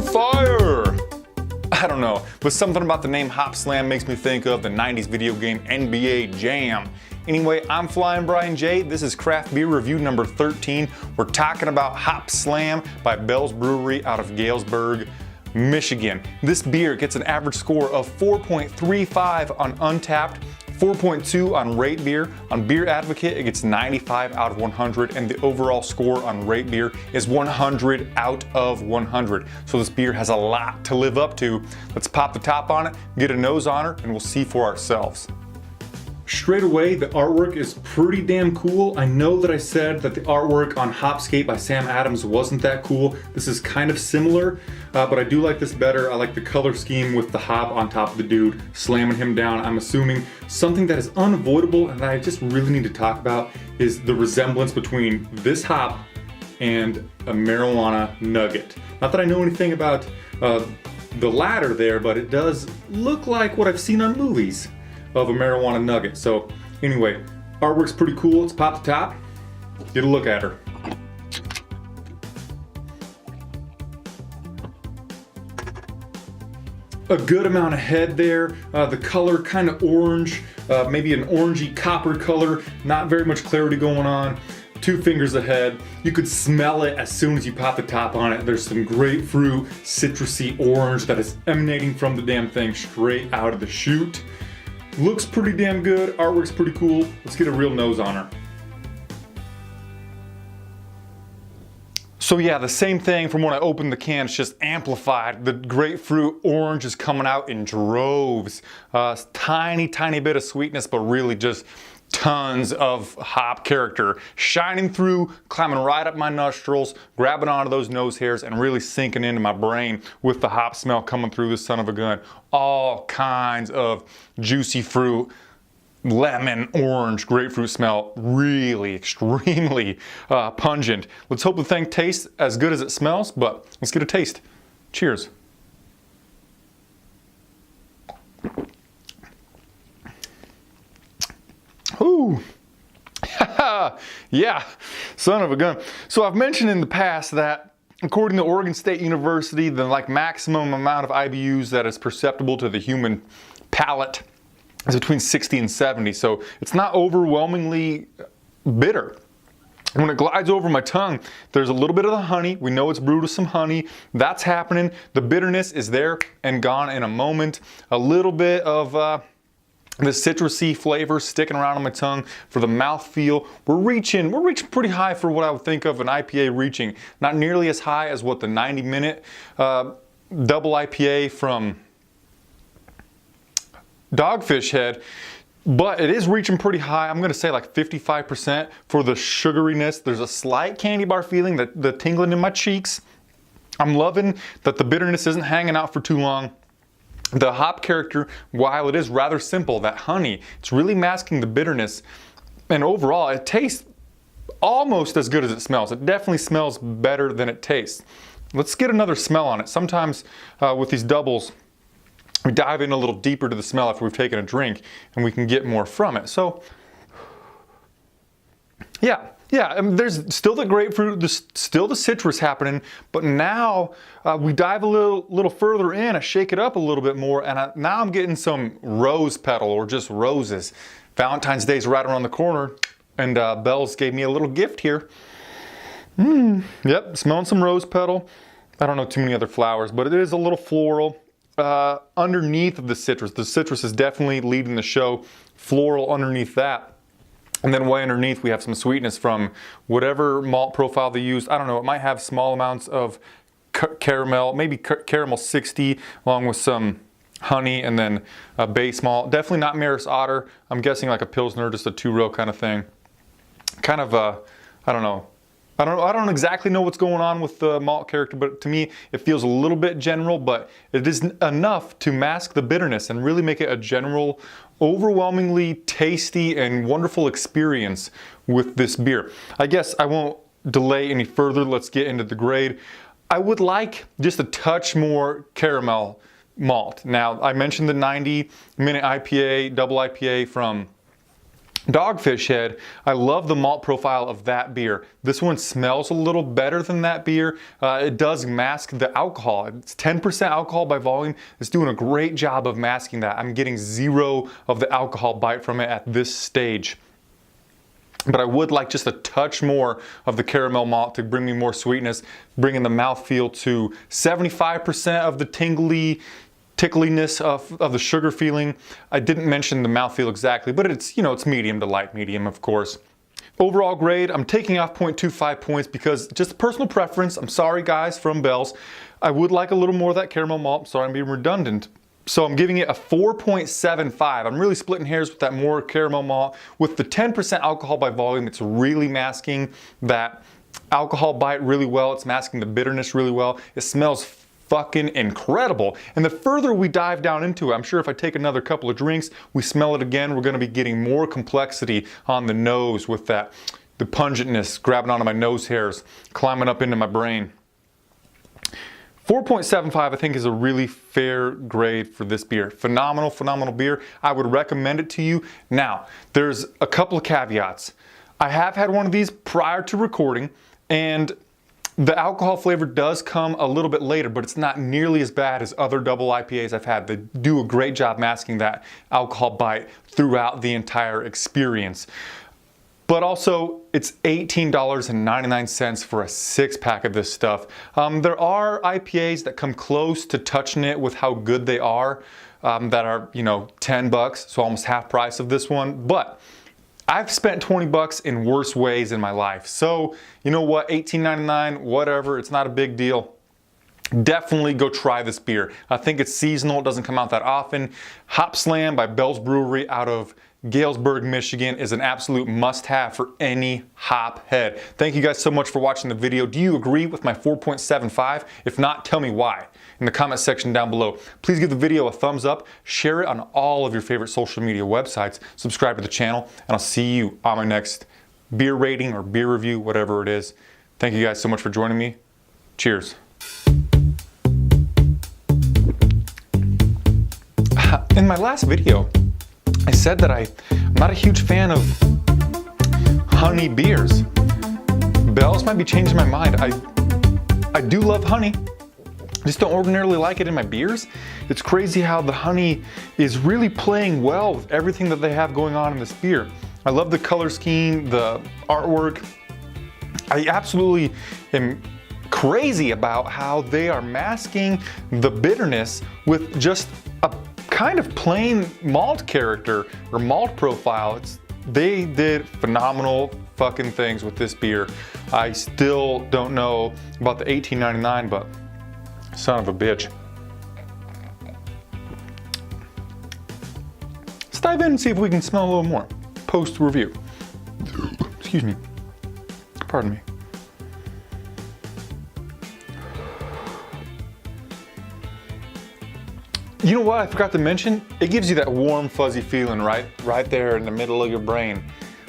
fire! I don't know, but something about the name Hopslam makes me think of the 90s video game NBA Jam. Anyway, I'm Flyin Brian J. This is craft beer review number 13. We're talking about Hopslam by Bell's Brewery out of Galesburg, Michigan. This beer gets an average score of 4.35 on Untappd, 4.2 on Rate Beer. On Beer Advocate, it gets 95 out of 100, and the overall score on Rate Beer is 100 out of 100. So this beer has a lot to live up to. Let's pop the top on it, get a nose on her, and we'll see for ourselves. Straight away, the artwork is pretty damn cool. I know that I said that the artwork on Hopscape by Sam Adams wasn't that cool. This is kind of similar, but I do like this better. I like the color scheme with the hop on top of the dude, slamming him down. I'm assuming something that is unavoidable and that I just really need to talk about is the resemblance between this hop and a marijuana nugget. Not that I know anything about the latter there, but it does look like what I've seen on movies of a marijuana nugget. So anyway, artwork's pretty cool. Let's pop the top, get a look at her. A good amount of head there. The color kind of orange, maybe an orangey copper color, not very much clarity going on. 2 fingers ahead. You could smell it as soon as you pop the top on it. There's some grapefruit, citrusy orange that is emanating from the damn thing straight out of the chute. Looks pretty damn good, artwork's pretty cool. Let's get a real nose on her. So yeah, the same thing from when I opened the can, it's just amplified. The grapefruit orange is coming out in droves. Tiny bit of sweetness, but really just tons of hop character shining through, climbing right up my nostrils, grabbing onto those nose hairs and really sinking into my brain with the hop smell coming through this son of a gun. All kinds of juicy fruit, lemon, orange, grapefruit smell, really extremely pungent. Let's hope the thing tastes as good as it smells, but let's get a taste. Cheers. Ooh, yeah, son of a gun. So I've mentioned in the past that according to Oregon State University, the maximum amount of IBUs that is perceptible to the human palate is between 60 and 70. So it's not overwhelmingly bitter. When it glides over my tongue, there's a little bit of the honey. We know it's brewed with some honey. That's happening. The bitterness is there and gone in a moment. A little bit of the citrusy flavor sticking around on my tongue for the mouthfeel. We're reaching pretty high for what I would think of an IPA reaching. Not nearly as high as what the 90-minute double IPA from Dogfish Head, but it is reaching pretty high. I'm gonna say like 55% for the sugariness. There's a slight candy bar feeling, the tingling in my cheeks. I'm loving that the bitterness isn't hanging out for too long. The hop character, while it is rather simple, that honey, it's really masking the bitterness. And overall, it tastes almost as good as it smells. It definitely smells better than it tastes. Let's get another smell on it. Sometimes with these doubles, we dive in a little deeper to the smell after we've taken a drink and we can get more from it. So, yeah, there's still the grapefruit, there's still the citrus happening, but now we dive a little further in, I shake it up a little bit more, and now I'm getting some rose petal or just roses. Valentine's Day's right around the corner, and Bell's gave me a little gift here. Yep, smelling some rose petal. I don't know too many other flowers, but it is a little floral. Underneath of the citrus is definitely leading the show. Floral underneath that. And then way underneath we have some sweetness from whatever malt profile they used. I don't know, it might have small amounts of caramel, maybe caramel 60 along with some honey and then a base malt. Definitely not Maris Otter. I'm guessing like a Pilsner, just a 2-row kind of thing. Kind of, I don't know. I don't exactly know what's going on with the malt character, but to me it feels a little bit general, but it is enough to mask the bitterness and really make it a general, overwhelmingly tasty and wonderful experience with this beer. I guess I won't delay any further. Let's get into the grade. I would like just a touch more caramel malt. Now, I mentioned the 90-minute IPA, double IPA from Dogfish Head, I love the malt profile of that beer. This one smells a little better than that beer. It does mask the alcohol. It's 10% alcohol by volume. It's doing a great job of masking that. I'm getting 0 of the alcohol bite from it at this stage. But I would like just a touch more of the caramel malt to bring me more sweetness, bringing the mouthfeel to 75% of the tickliness of the sugar feeling. I didn't mention the mouthfeel exactly, but it's, you know, it's medium to light medium, of course. Overall grade, I'm taking off 0.25 points because just personal preference. I'm sorry guys from Bell's. I would like a little more of that caramel malt. I'm sorry I'm being redundant. So I'm giving it a 4.75. I'm really splitting hairs with that more caramel malt. With the 10% alcohol by volume, it's really masking that alcohol bite really well. It's masking the bitterness really well. It smells fucking incredible. And the further we dive down into it, I'm sure if I take another couple of drinks, we smell it again, we're gonna be getting more complexity on the nose with that, the pungentness grabbing onto my nose hairs, climbing up into my brain. 4.75 I think is a really fair grade for this beer. Phenomenal, phenomenal beer. I would recommend it to you. Now, there's a couple of caveats. I have had one of these prior to recording, and the alcohol flavor does come a little bit later, but it's not nearly as bad as other double IPAs I've had. They do a great job masking that alcohol bite throughout the entire experience. But also, it's $18.99 for a 6-pack of this stuff. There are IPAs that come close to touching it with how good they are, that are, you know, $10, so almost half price of this one. But I've spent $20 in worse ways in my life. So, you know what, $18.99, whatever, it's not a big deal. Definitely go try this beer. I think it's seasonal, it doesn't come out that often. Hopslam by Bell's Brewery out of Galesburg, Michigan is an absolute must-have for any hop head. Thank you guys so much for watching the video. Do you agree with my 4.75? If not, tell me why in the comment section down below. Please give the video a thumbs up, share it on all of your favorite social media websites, subscribe to the channel, and I'll see you on my next beer rating or beer review, whatever it is. Thank you guys so much for joining me. Cheers. In my last video, I said that I'm not a huge fan of honey beers. Bell's might be changing my mind. I do love honey. I just don't ordinarily like it in my beers. It's crazy how the honey is really playing well with everything that they have going on in this beer. I love the color scheme, the artwork. I absolutely am crazy about how they are masking the bitterness with just a kind of plain malt character or malt profile. They did phenomenal fucking things with this beer. I still don't know about the $18.99, but son of a bitch. Let's dive in and see if we can smell a little more post review. Excuse me. Pardon me. You know what I forgot to mention? It gives you that warm, fuzzy feeling right there in the middle of your brain,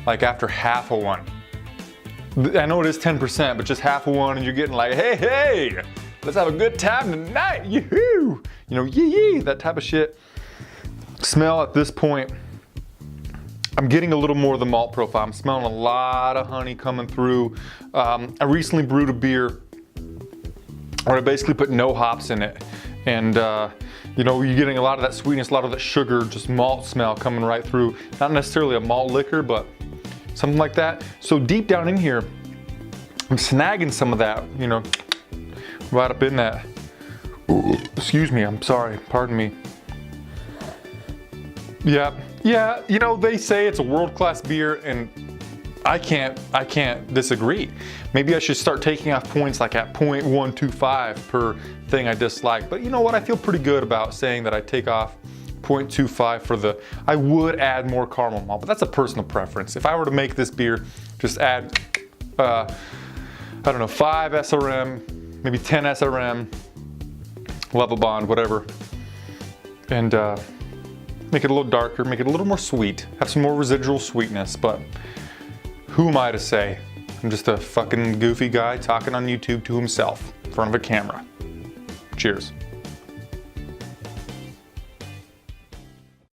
like after half of one. I know it is 10%, but just half of one and you're getting like, hey, hey, let's have a good time tonight, yoo-hoo! You know, yee-yee, that type of shit. Smell at this point, I'm getting a little more of the malt profile. I'm smelling a lot of honey coming through. I recently brewed a beer where I basically put no hops in it. And you know, you're getting a lot of that sweetness, a lot of that sugar, just malt smell coming right through. Not necessarily a malt liquor, but something like that. So deep down in here, I'm snagging some of that, you know, right up in that. Ooh, excuse me, I'm sorry, pardon me. Yeah, you know, they say it's a world-class beer, and I can't disagree. Maybe I should start taking off points like at 0.125 per thing I dislike. But you know what? I feel pretty good about saying that I take off 0.25 for the, I would add more caramel malt, but that's a personal preference. If I were to make this beer, just add, I don't know, 5 SRM, maybe 10 SRM, level bond, whatever. And make it a little darker, make it a little more sweet, have some more residual sweetness, but who am I to say? I'm just a fucking goofy guy talking on YouTube to himself in front of a camera. Cheers.